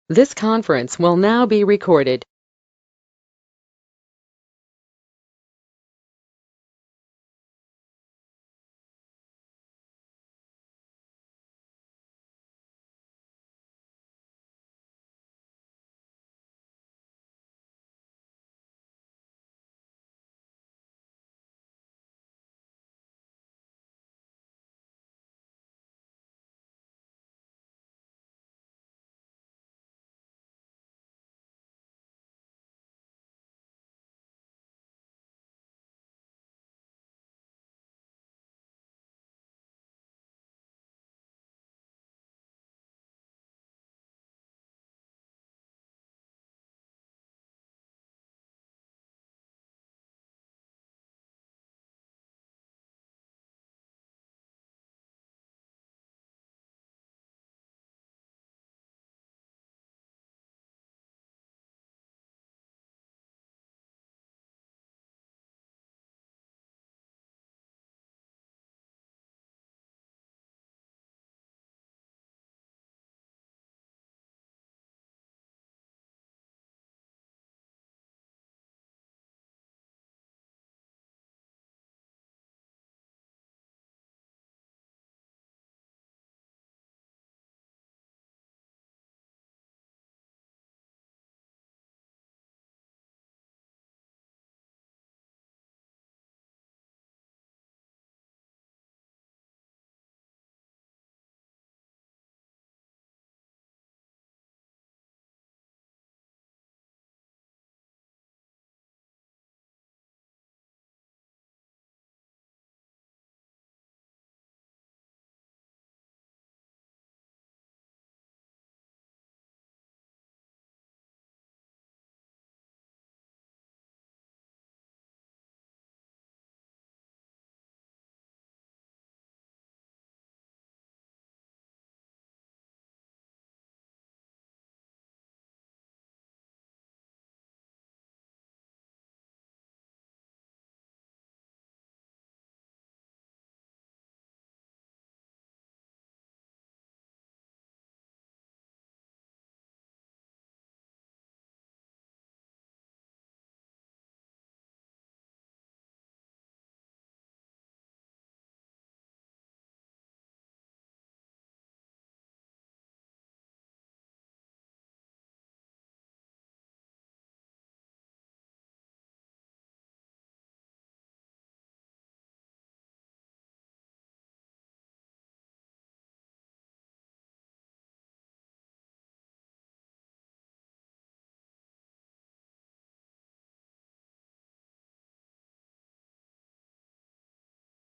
This conference will now be recorded.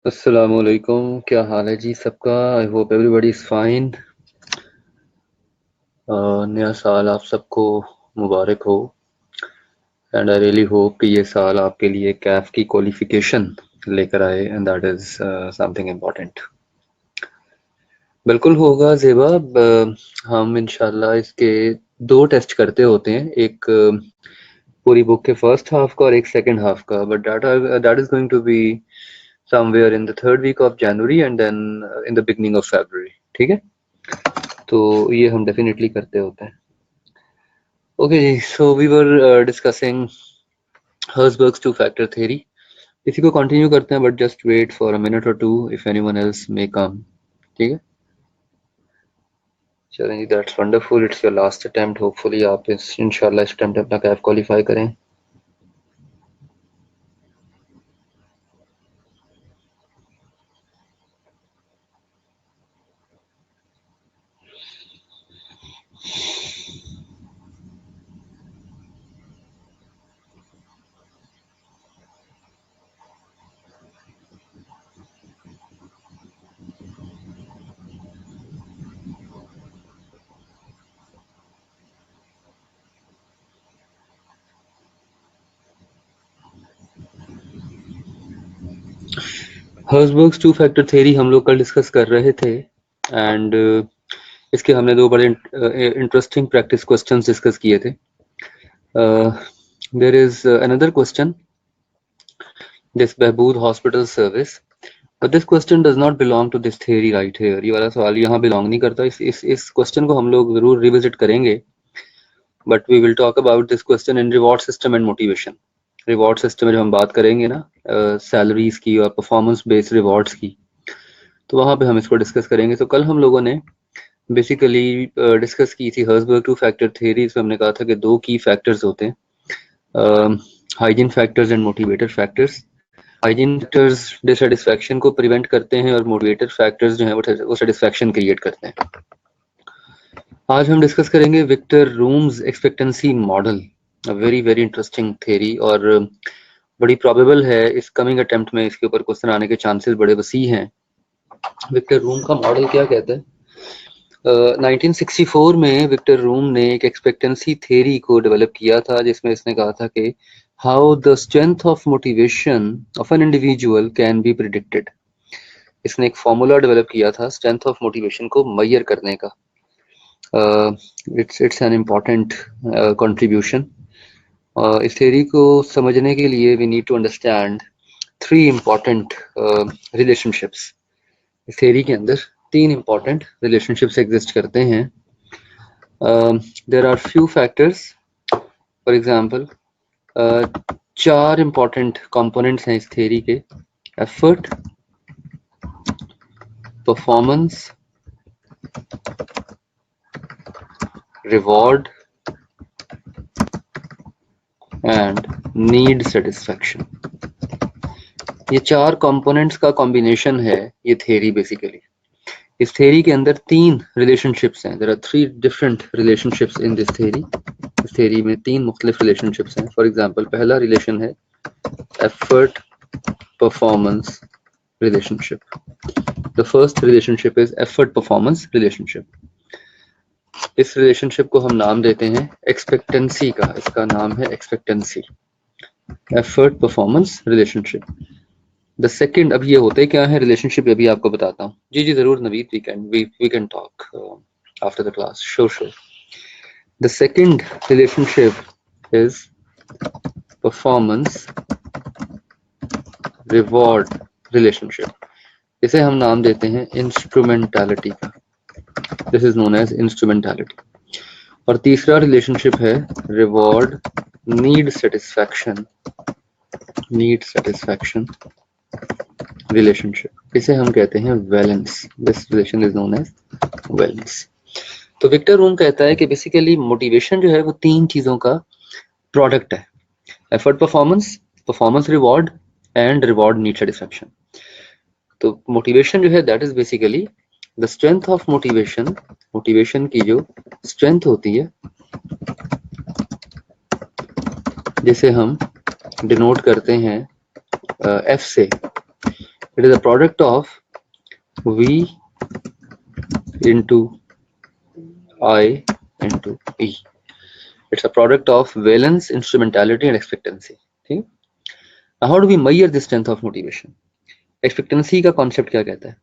अस्सलामुअलैकुम, क्या हाल है जी सबका। I hope everybody is fine. नया साल आप सबको मुबारक हो एंड आई रियली होप कि ये साल आपके लिए कैफ की क्वालिफिकेशन लेकर आए and that is something important. बिल्कुल होगा ज़ेबा। हम इंशाल्लाह इसके दो टेस्ट करते होते हैं, एक पूरी बुक के फर्स्ट हाफ का और एक सेकंड हाफ का, but that is going to be somewhere in the third week of January and then in the beginning of February. ठीक है, तो ये हम डेफिनेटली करते होते हैं। ओके जी, so we were discussing Herzberg's two factor theory. इसी को कंटिन्यू करते हैं, but just wait for a minute और two if anyone else may come. ठीक है, चलें जी, that's wonderful. It's your last attempt. Hopefully आप इस इंशाल्लाह इस अटेम्प्ट अपना कैफ क्वालिफाई करें। हर्ज़बर्ग्स टू फैक्टर थ्योरी हम लोग कल डिस्कस कर रहे थे एंड इसके हमने दो बड़े इंटरेस्टिंग प्रैक्टिस क्वेश्चंस डिस्कस किए थे। There is another question, this Behbood hospital service, but this question does not belong to this theory right here. ये वाला सवाल यहाँ बिलोंग नहीं करता। इस क्वेश्चन को हम लोग जरूर रिविजिट करेंगे but we will talk about this question in reward system and motivation. Reward system में जब हम बात करेंगे ना सैलरीज की और परफॉर्मेंस बेस्ड रिवॉर्ड्स की, तो वहाँ पे हम इसको डिस्कस करेंगे। तो कल हम लोगों ने बेसिकली डिस्कस की थी हर्सबर्ग टू फैक्टर थ्योरी। इसमें हमने कहा था कि दो की फैक्टर्स होते हैं, hygiene factors and motivator factors. Hygiene factors dissatisfaction को प्रिवेंट करते हैं और मोटिवेटर फैक्टर्स जो हैं वो सेटिस्फैक्शन क्रिएट करते हैं। आज हम डिस्कस करेंगे Victor Vroom's expectancy model, very very interesting theory, और बड़ी प्रोबेबल है इस कमिंग अटेम्प्ट में इसके ऊपर क्वेश्चन आने के चांसेस बड़े वसी हैं। विक्टर रूम का मॉडल क्या कहता है? 1964 में विक्टर रूम ने एक एक्सपेक्टेंसी थ्योरी को डेवलप किया था, जिसमें इसने कहा था कि how the strength of motivation of an individual can be predicted. इसने एक फॉर्मूला डेवलप किया था स्ट्रेंथ ऑफ मोटिवेशन को मेजर करने का। It's an important contribution. इस थ्योरी को समझने के लिए we need to understand three important relationships. इस थ्योरी के अंदर तीन इम्पॉर्टेंट रिलेशनशिप्स एग्जिस्ट करते हैं। There are few factors, for example चार इम्पॉर्टेंट कंपोनेंट्स हैं इस थ्योरी के: effort, performance, reward and need satisfaction. ये चार कंपोनेंट्स का कॉम्बिनेशन है ये थ्योरी बेसिकली। इस थ्योरी के अंदर तीन रिलेशनशिप्स हैं। There are three different relationships in this theory. इस थ्योरी में तीन मुख्तलिफ रिलेशनशिप्स हैं। फॉर एग्जांपल, पहला रिलेशन है effort performance relationship. The first relationship is effort performance relationship. इस रिलेशनशिप को हम नाम देते हैं एक्सपेक्टेंसी का। इसका नाम है expectancy, effort performance relationship. The second, अब ये होते क्या है रिलेशनशिप, अभी आपको बताता हूँ। जी जरूर Naveed, we can talk after the class, sure. The second relationship is performance reward relationship. इसे हम नाम देते हैं इंस्ट्रूमेंटालिटी का। This is known as instrumentality. और तीसरा रिलेशनशिप है रिवॉर्ड नीड सेटिस्फैक्शन रिलेशनशिप। इसे हम कहते हैं valence. This relation is known as valence. तो विक्टर रूम कहता है कि बेसिकली मोटिवेशन जो है वो तीन चीजों का प्रोडक्ट है: effort performance, performance reward and reward need satisfaction. तो मोटिवेशन जो है that is basically the strength of motivation. Motivation की जो स्ट्रेंथ होती है, जिसे हम डिनोट करते हैं एफ से, it is a product of V into I into E. It's a product of valence, instrumentality and expectancy. ठीक है। How do we measure the strength of motivation? Expectancy का कॉन्सेप्ट क्या कहता है?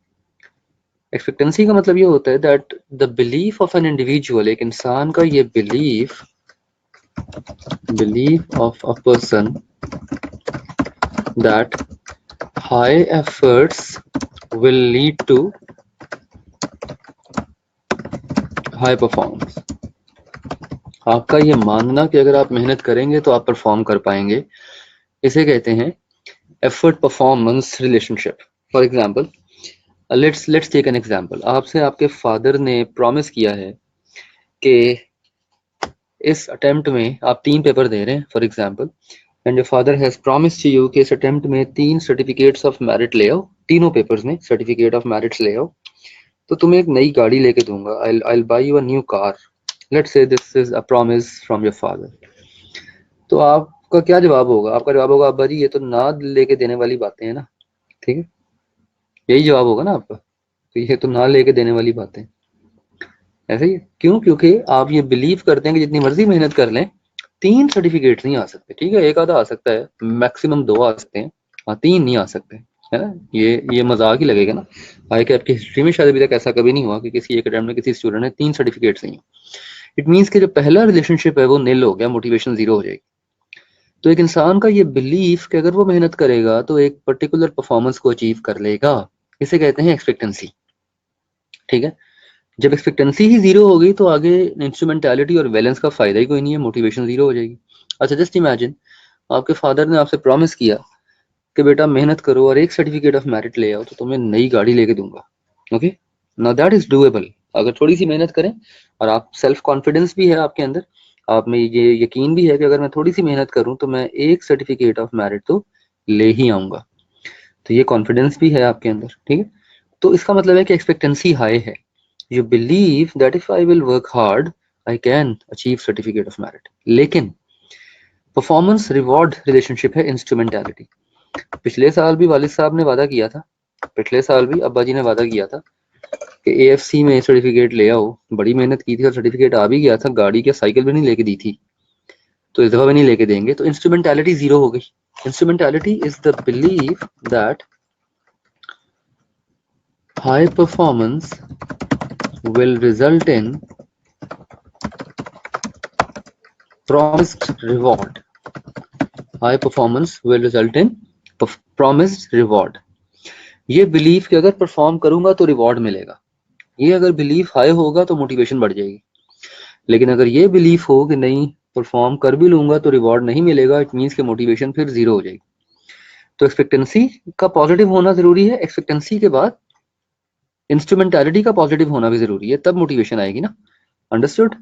एक्सपेक्टेंसी का मतलब ये होता है that the belief of an individual, एक इंसान का ये belief of a person that high efforts will lead to high performance. आपका ये मानना कि अगर आप मेहनत करेंगे तो आप परफॉर्म कर पाएंगे, इसे कहते हैं effort performance relationship. For example, let's take an example. आपसे आपके फादर ने प्रॉमिस किया है कि इस अटेम्प्ट में आप 3 पेपर दे रहे हैं, for example, and your father has promised you कि इस अटेम्प्ट में 3 सर्टिफिकेट्स ऑफ मेरिट ले आओ, तीनों पेपर्स में सर्टिफिकेट ऑफ मेरिट्स ले आओ, तो तुम्हें एक नई गाड़ी लेके दूंगा। I will buy you a new car. Let's say this is a promise from your father. तो आपका क्या जवाब होगा? आपका जवाब होगा, अब्बा जी ये तो ना लेके देने वाली बातें हैं ना। ठीक है, यही जवाब होगा ना आपका। तो ये तो ना लेके देने वाली बातें, ऐसे ही क्यों? क्योंकि आप ये बिलीव करते हैं कि जितनी मर्जी मेहनत कर लें 3 सर्टिफिकेट नहीं आ सकते। ठीक है, एक आधा आ सकता है, मैक्सिमम 2 आ सकते हैं, हाँ 3 नहीं आ सकते, है ना। ये मजाक ही लगेगा ना। आगे कि आपकी हिस्ट्री में शायद अभी तक ऐसा कभी नहीं हुआ कि किसी एक अटेम्प्ट में किसी स्टूडेंट ने 3 सर्टिफिकेट्स नहीं। इट मीन्स कि जो पहला रिलेशनशिप है वो निल हो गया, मोटिवेशन 0 हो जाएगी। तो एक इंसान का ये बिलीफ कि अगर वो मेहनत करेगा तो एक पर्टिकुलर परफॉर्मेंस को अचीव कर लेगा, इसे कहते हैं एक्सपेक्टेंसी। ठीक है, जब एक्सपेक्टेंसी ही जीरो हो गई तो आगे इंस्ट्रूमेंटैलिटी और बैलेंस का फायदा ही कोई नहीं है, मोटिवेशन जीरो हो जाएगी। अच्छा जस्ट इमेजिन आपके फादर ने आपसे प्रॉमिस किया कि बेटा मेहनत करो और एक सर्टिफिकेट ऑफ मेरिट ले आओ तो तुम्हें नई गाड़ी लेके दूंगा। Okay, now that is doable. अगर थोड़ी सी मेहनत करें और आप सेल्फ कॉन्फिडेंस भी है आपके अंदर, आप में ये यकीन भी है कि अगर मैं थोड़ी सी मेहनत करूं तो मैं एक सर्टिफिकेट ऑफ मेरिट तो ले ही आऊंगा, तो ये कॉन्फिडेंस भी है आपके अंदर, ठीक है। तो इसका मतलब है कि एक्सपेक्टेंसी हाई है। You believe that if I will work hard I can achieve certificate of merit. लेकिन परफॉर्मेंस रिवॉर्ड रिलेशनशिप है इंस्ट्रूमेंटैलिटी। पिछले साल भी वालिद साहब ने वादा किया था, पिछले साल भी अब्बा जी ने वादा किया था कि एएफसी में सर्टिफिकेट ले आओ। बड़ी मेहनत की थी और सर्टिफिकेट आ भी गया था, गाड़ी क्या साइकिल भी नहीं लेके दी थी, तो इस दफा भी नहीं लेके देंगे। तो इंस्ट्रूमेंटैलिटी जीरो हो गई। Instrumentality is the belief that high performance will result in promised reward. High performance will result in promised reward. ये बिलीफ कि अगर परफॉर्म करूंगा तो रिवॉर्ड मिलेगा, ये अगर बिलीफ हाई होगा तो मोटिवेशन बढ़ जाएगी। लेकिन अगर ये बिलीफ हो कि नहीं परफॉर्म कर भी लूंगा तो रिवॉर्ड नहीं मिलेगा, इट मीन्स कि मोटिवेशन फिर जीरो हो जाएगी। तो एक्सपेक्टेंसी का पॉजिटिव होना जरूरी है, एक्सपेक्टेंसी के बाद इंस्ट्रूमेंटैलिटी का पॉजिटिव होना भी जरूरी है, तब मोटिवेशन आएगी ना। अंडरस्टूड,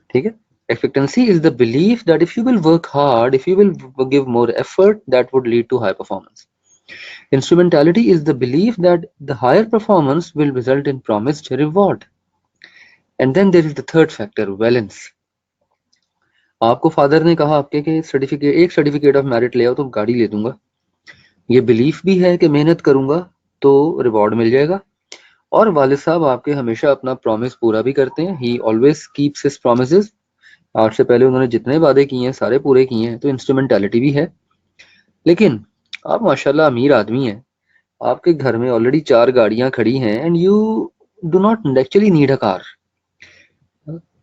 ठीक है। Expectancy is the belief that if you will work hard, if you will give more effort, that would lead to high performance. Instrumentality is the belief that the higher performance will result in promised reward. And then there is the third factor, valence. आपको father ने कहा आपके कि एक certificate of merit ले आओ तो गाड़ी ले दूंगा। ये बिलीफ भी है कि मेहनत करूंगा तो रिवॉर्ड मिल जाएगा, और वालिद साहब आपके हमेशा अपना प्रॉमिस पूरा भी करते हैं। ही ऑलवेज कीप्स हिज प्रॉमिसेस। आज से पहले उन्होंने जितने वादे किए हैं सारे पूरे किए हैं, तो इंस्ट्रूमेंटैलिटी भी है। लेकिन आप माशाल्लाह अमीर आदमी हैं, आपके घर में ऑलरेडी 4 गाड़ियां खड़ी हैं and you do not actually need a car.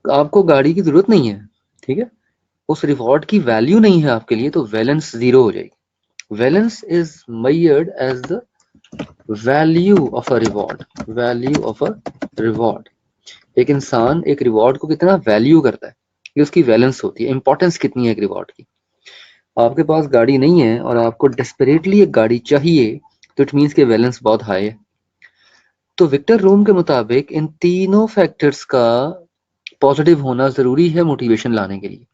आपको गाड़ी की जरूरत नहीं है, ठीक है। उस रिवॉर्ड की वैल्यू नहीं है आपके लिए, तो वैलेंस जीरो हो जाएगी। Valence is measured as the value of a reward. Value of a reward, एक इंसान एक रिवॉर्ड को कितना वैल्यू करता है, ये उसकी वैलेंस होती है, इंपॉर्टेंस कितनी है एक रिवॉर्ड की। आपके पास गाड़ी नहीं है और आपको डेस्परेटली एक गाड़ी चाहिए, तो इट मीन्स के बैलेंस बहुत हाई है। तो विक्टर रूम के मुताबिक इन तीनों फैक्टर्स का पॉजिटिव होना जरूरी है मोटिवेशन लाने के लिए।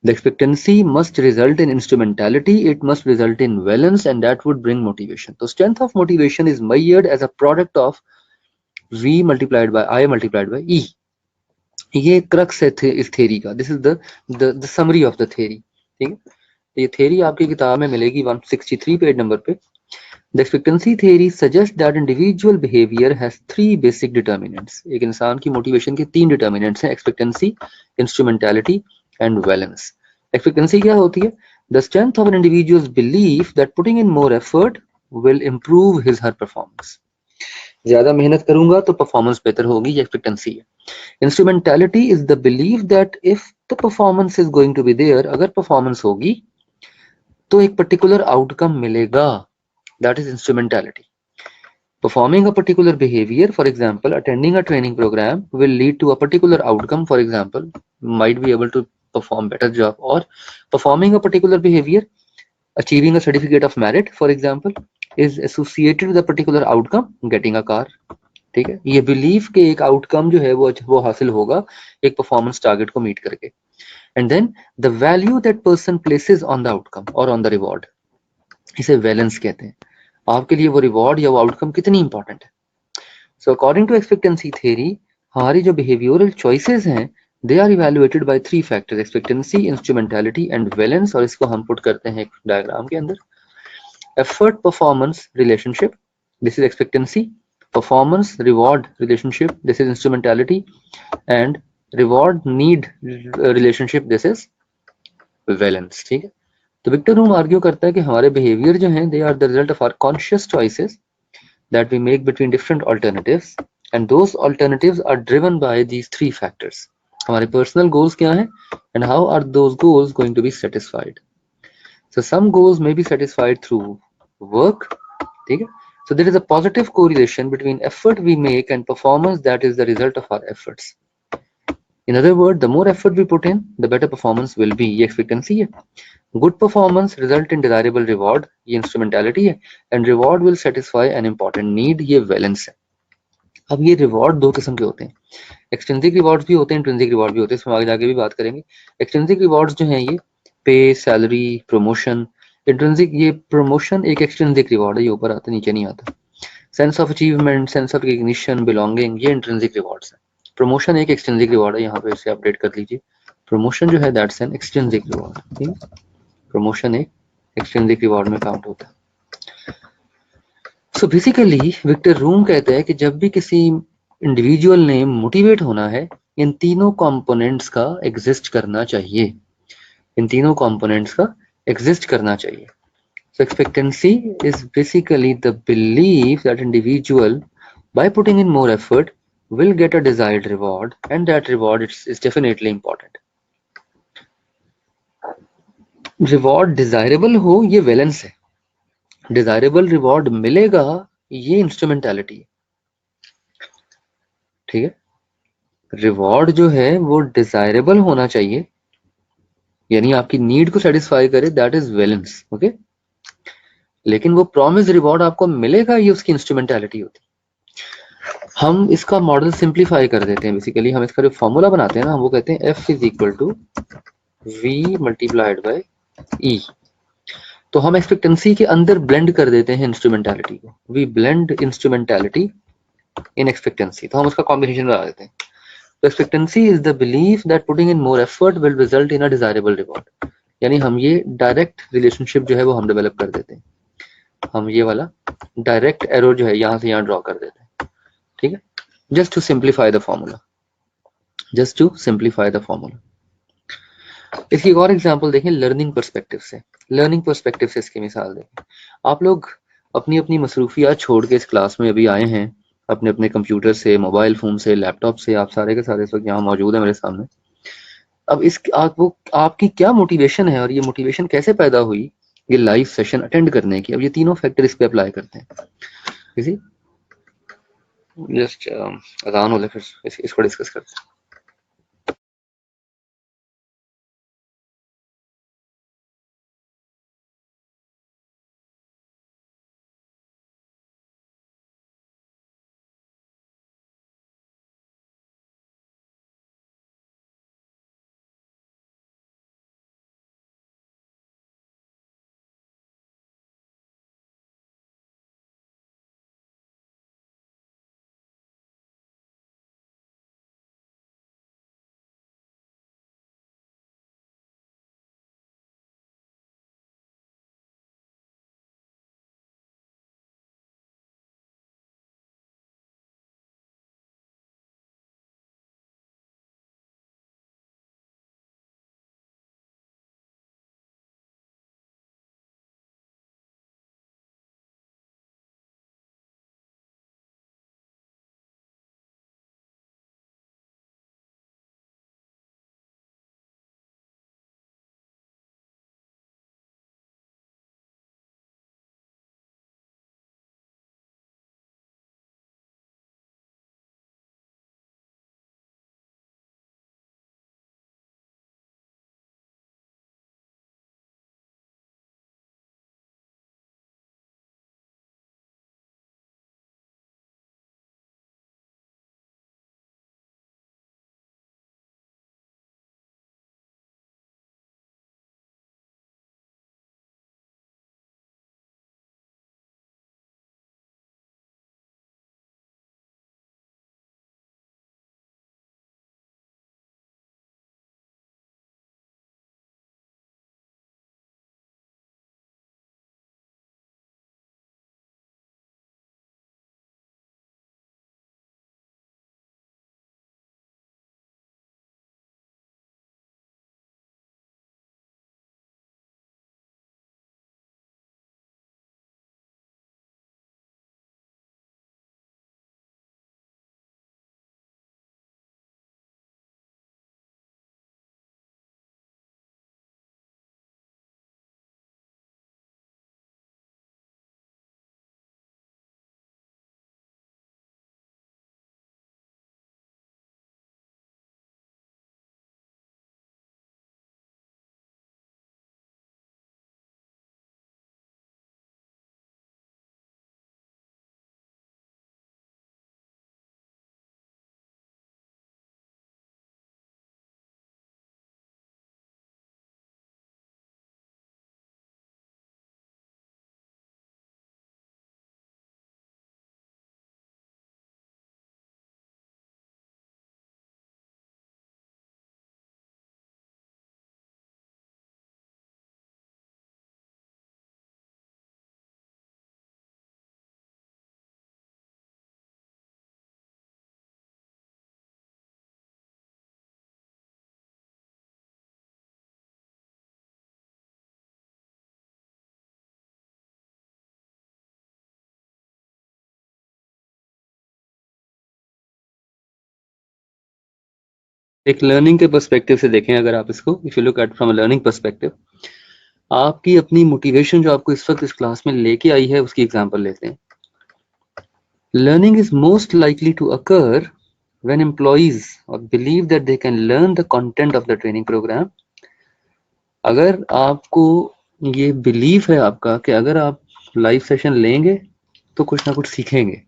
The expectancy must result in instrumentality, it must result in balance, and that would bring motivation. तो strength of motivation is measured as a product of V multiplied by I multiplied by E. ये crux है इस theory का। This is the summary of the theory, ठीक है। ये theory आपकी किताब में मिलेगी 163 पेज नंबर पे। The expectancy theory suggest that individual behaviour has 3 basic determinants. एक इंसान की मोटिवेशन के 3 डिटर्मिनेंट्स हैं, expectancy, instrumentality and valence. Expectancy क्या होती है? The strength of an individual's belief that putting in more effort will improve his her performance. ज्यादा मेहनत करूंगा तो परफॉर्मेंस बेहतर होगी, ये एक्सपेक्टेंसी है। Instrumentality is the belief that if the performance is going to be there, अगर performance होगी तो एक पर्टिकुलर आउटकम मिलेगा, that is instrumentality. Performing a particular behavior, for example, attending a training program will lead to a particular outcome, for example, might be able to perform better job, or performing a particular behavior, achieving a certificate of merit, for example, is associated with a particular outcome, getting a car, ठीक है। ये belief के एक outcome जो है वो हासिल होगा एक परफॉर्मेंस टारगेट को मीट करके। And then the value that person places on the outcome और ऑन द रिवॉर्ड, इसे वैलेंस कहते हैं। आपके लिए वो रिवॉर्ड या वो आउटकम कितनी इंपॉर्टेंट है। So according to expectancy theory, हमारी जो बिहेवियरल चॉइसेस हैं they are evaluated by 3 factors, expectancy, instrumentality and valence. और इसको हम पुट करते हैं एक डायग्राम के अंदर। Effort performance relationship, this is expectancy. Performance reward relationship, this is instrumentality, and reward need relationship, this is valence, ठीक है। तो विक्टर रूम आर्ग्यू करता है कि हमारे बिहेवियर जो हैं they are the result of our conscious choices that we make between different alternatives, and those alternatives are driven by these 3 factors. हमारे पर्सनल गोल्स क्या हैं and how are those goals going to be satisfied. So some goals may be satisfied through work, ठीक है। So there is a positive correlation between effort we make and performance that is the result of our efforts. In other words, the more effort we put in, the better performance will be. ये expectancy है. Good performance result in desirable reward, ये instrumentality है, and reward will satisfy an important need, ये valence है. अब ये reward दो किस्म के होते हैं. एक्सट्रिंसिक रिवॉर्ड्स भी होते हैं, इंट्रिंसिक रिवॉर्ड भी होते हैं, इसमें आगे जाके भी बात करेंगे. एक्सट्रिंसिक रिवॉर्ड्स जो हैं ये पे, सैलरी, प्रमोशन. इंट्रिंसिक, ये प्रमोशन एक एक्सट्रिंसिक रिवॉर्ड है, ये ऊपर आता नीचे नहीं आता. Sense of achievement, sense of recognition, belonging, ये इंट्रिंसिक रिवॉर्ड्स है. प्रमोशन एक एक्सट्रिंसिक रिवॉर्ड है, यहाँ पे इसे अपडेट कर लीजिए. प्रमोशन जो है दैट्स एन एक्सट्रिंसिक रिवॉर्ड. ठीक है, प्रमोशन एक एक्सट्रिंसिक रिवॉर्ड में काउंट होता है. सो बेसिकली विक्टर रूम कहते हैं कि जब भी किसी इंडिविजुअल ने मोटिवेट होना है, इन तीनों कंपोनेंट्स का एग्जिस्ट करना चाहिए. इन तीनों कंपोनेंट्स का एग्जिस्ट करना चाहिए. So expectancy is basically the belief that individual, by putting in more effort, will get a desired reward, and that reward is definitely important. Reward desirable हो, ये valence है. Desirable reward मिलेगा, ये instrumentality है. ठीक है, रिवॉर्ड जो है वो डिजायरेबल होना चाहिए, यानी आपकी नीड को सेटिस्फाई करे, दैट इज वैलेंस. ओके, लेकिन वो प्रॉमिस रिवॉर्ड आपको मिलेगा, ये उसकी इंस्ट्रूमेंटैलिटी होती है. हम इसका मॉडल सिंप्लीफाई कर देते हैं. बेसिकली हम इसका जो फॉर्मूला बनाते हैं ना, हम वो कहते हैं F is equal to V multiplied by E. तो हम एक्सपेक्टेंसी के अंदर ब्लेंड कर देते हैं इंस्ट्रूमेंटैलिटी को. We blend instrumentality in expectancy, तो हम उसका कॉम्बिनेशन बना देते हैं. तो expectancy is the belief that putting in more effort will result in a desirable reward. यानी हम ये डायरेक्ट रिलेशनशिप जो है वो हम डेवलप कर देते हैं. हम ये वाला डायरेक्ट एरो जो है यहाँ से यहाँ ड्रॉ कर देते हैं. ठीक है, just to simplify the formula, just to simplify the formula. इसकी एक और एग्जांपल देखें लर्निंग पर्सपेक्टिव से. लर्निंग पर्सपेक्टिव से इसकी मिसाल देखें. आप लोग अपनी अपनी मसरूफियात छोड़ के इस क्लास में अभी आए हैं, अपने अपने कंप्यूटर से, मोबाइल फोन से, लैपटॉप से, आप सारे के सारे इस वक्त यहाँ मौजूद है मेरे सामने. अब इस वो आपकी क्या मोटिवेशन है और ये मोटिवेशन कैसे पैदा हुई ये लाइव सेशन अटेंड करने की. अब ये तीनों फैक्टर इस पे अप्लाई करते हैं. किसी जस्ट अजान हो ले फिर इसको डिस्कस करते हैं. एक लर्निंग के पर्सपेक्टिव से देखें अगर आप इसको, if you look at from a learning perspective, आपकी अपनी मोटिवेशन जो आपको इस वक्त इस क्लास में लेके आई है उसकी एग्जांपल लेते हैं. Learning is most likely to occur when employees or believe that they can learn the content of the training program. अगर आपको ये बिलीफ है आपका कि अगर आप लाइव सेशन लेंगे तो कुछ ना कुछ सीखेंगे,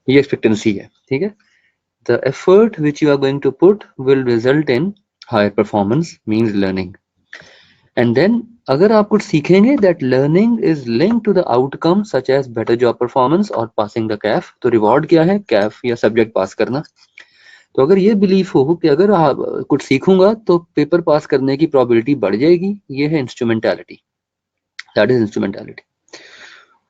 ये एक्सपेक्टेंसी है. ठीक है. The effort which you are going to put will result in higher performance, means learning. And then अगर आप कुछ सीखेंगे, that learning is linked to the outcome such as better job performance or passing the CAF. तो reward क्या है? CAF या subject पास करना. तो अगर ये बिलीफ हो कि अगर आप कुछ सीखूंगा तो पेपर पास करने की प्रोबेबिलिटी बढ़ जाएगी, ये है इंस्ट्रूमेंटैलिटी. That is instrumentality.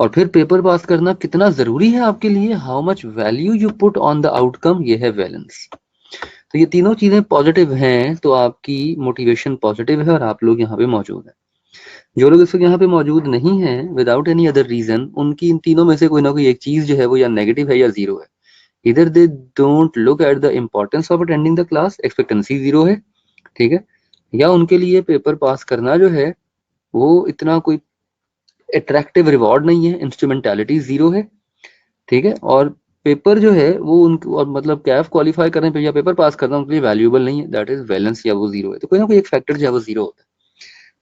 और फिर पेपर पास करना कितना जरूरी है आपके लिए, how much value you put on the outcome, ये है वैलेंस. तो ये तीनों चीजें पॉजिटिव हैं तो आपकी मोटिवेशन पॉजिटिव है और आप लोग यहाँ पे मौजूद हैं. जो लोग इस वक्त यहाँ पे मौजूद नहीं है विदाउट एनी अदर रीजन, उनकी इन तीनों में से कोई ना कोई एक चीज जो है वो या नेगेटिव है या जीरो है. Either they don't look at the importance of attending the class, expectancy zero है. ठीक है. या उनके लिए पेपर पास करना जो है वो इतना कोई अट्रैक्टिव रिवॉर्ड नहीं है, इंस्ट्रूमेंटैलिटी जीरो है. ठीक है. और पेपर जो है वो उनको, और मतलब कैफ क्वालिफाई करने पे या पेपर पास करना उनके लिए वैल्यूएबल नहीं है, दैट इज बैलेंस, या वो जीरो है. तो कोई ना कोई एक फैक्टर जो है वो जीरो होता है.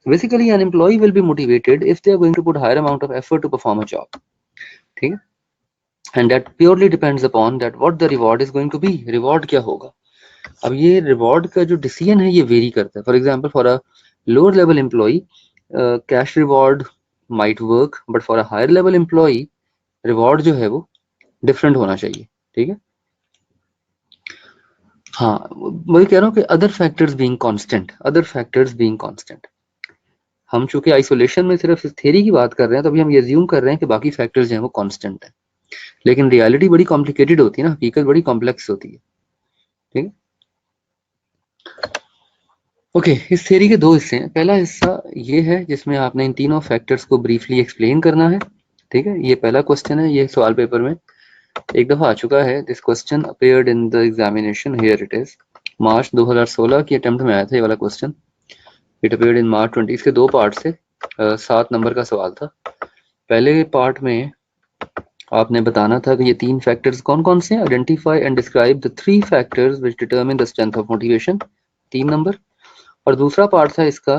Basically an employee will be motivated if they are going to put higher amount of effort to perform a job. ठीक है. and that purely depends upon that what the reward is going to be. reward क्या होगा? अब ये reward का जो decision है ये वेरी करता है. For example for a lower level employee cash reward might work, but for a higher level employee reward जो है वो डिफरेंट होना चाहिए. ठीक है. हाँ, मैं कह रहा हूँ कि other factors being constant, other factors being constant. हम चूंकि आइसोलेशन में सिर्फ इस थ्योरी की बात कर रहे हैं तो अभी हम ये अज्यूम कर रहे हैं कि बाकी फैक्टर्स जो हैं वो कांस्टेंट है, लेकिन रियलिटी बड़ी कॉम्प्लिकेटेड होती है ना, हकीकत बड़ी कॉम्प्लेक्स होती है. ठीक है. ओके, इस थ्योरी के दो हिस्से हैं. पहला हिस्सा ये है जिसमें आपने इन तीनों फैक्टर्स को ब्रीफली एक्सप्लेन करना है. ठीक है. ये पहला क्वेश्चन है, ये सवाल पेपर में एक दफा आ चुका है. This question appeared in the examination, here it is. March 2016 की अटेम्प्ट में आया था ये वाला question. It appeared in March 20. इसके दो पार्ट से 7 नंबर का सवाल था. पहले पार्ट में आपने बताना था कि ये तीन फैक्टर्स कौन कौन से हैं. Identify and describe the 3 factors which determine the strength of motivation, 3 number. और दूसरा पार्ट था इसका,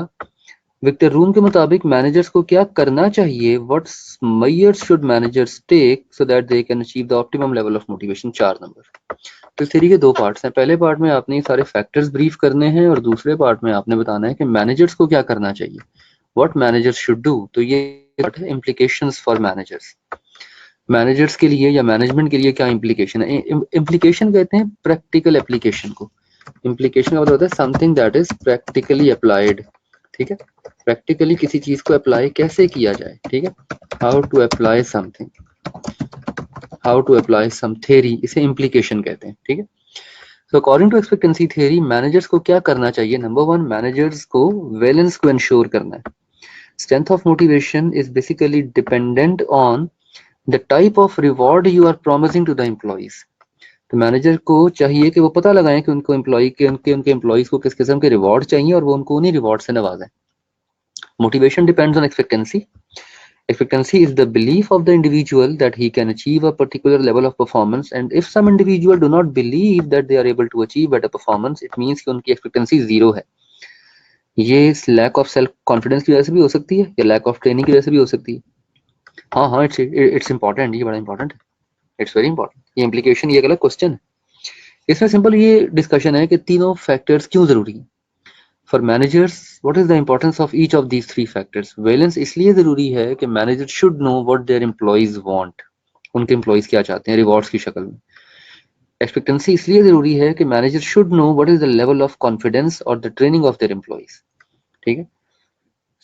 विक्टर रूम के मुताबिक मैनेजर्स को क्या करना चाहिए, what measures should managers take so that they can achieve the optimum level of motivation, 4 number. तो इस थ्योरी के दो पार्ट्स हैं. पहले पार्ट में आपने ये सारे फैक्टर्स ब्रीफ करने हैं और दूसरे पार्ट में आपने बताना है कि मैनेजर्स को क्या करना चाहिए, व्हाट मैनेजर्स शुड डू. तो ये इम्प्लीकेशंस फॉर मैनेजर्स, मैनेजर्स के लिए या मैनेजमेंट के लिए क्या इम्प्लीकेशन है. इम्प्लीकेशन कहते हैं प्रैक्टिकल एप्लीकेशन को. इम्प्लीकेशन का मतलब होता है something that is practically applied. ठीक है. प्रैक्टिकली किसी चीज को अप्लाई कैसे किया जाए. ठीक है. How to apply something, how to apply some theory, इसे इम्प्लीकेशन कहते हैं. ठीक है. So according to expectancy theory managers को क्या करना चाहिए. नंबर 1, मैनेजर्स को वैलेंस को इंश्योर करना है. Strength of motivation is basically dependent on the type of reward you are promising to the employees. तो मैनेजर को चाहिए कि वो पता लगाएं कि उनको एम्प्लॉय के उनके एम्प्लॉइज को किस किस्म के रिवॉर्ड चाहिए और वो उनको उन्हीं रिवॉर्ड से नवाजें. Motivation depends on expectancy. Expectancy is the belief of the individual that he can achieve a particular level of performance, and if some individual do not believe that they are able to achieve better performance, it means कि उनकी expectancy zero है. ये lack of self confidence की वजह से भी हो सकती है या लैक ऑफ ट्रेनिंग की वजह से भी हो सकती है. हाँ, इट्स इंपॉर्टेंट, ये बड़ा इंपॉर्टेंट है, इट्स वेरी इंपॉर्टेंट. ये इम्प्लीकेशन, ये गलत क्वेश्चन है. इसमें सिंपल ये डिस्कशन है कि तीनों फैक्टर्स क्यों जरूरी हैं. For managers what is the importance of each of these 3 factors. Valence इसलिए जरूरी है कि manager should know what their employees want, उनके एम्प्लॉइज क्या चाहते हैं रिवॉर्ड्स की शक्ल में. एक्सपेक्टेंसी इसलिए जरूरी है कि manager should know what is the level of confidence और the training of their employees. ठीक है.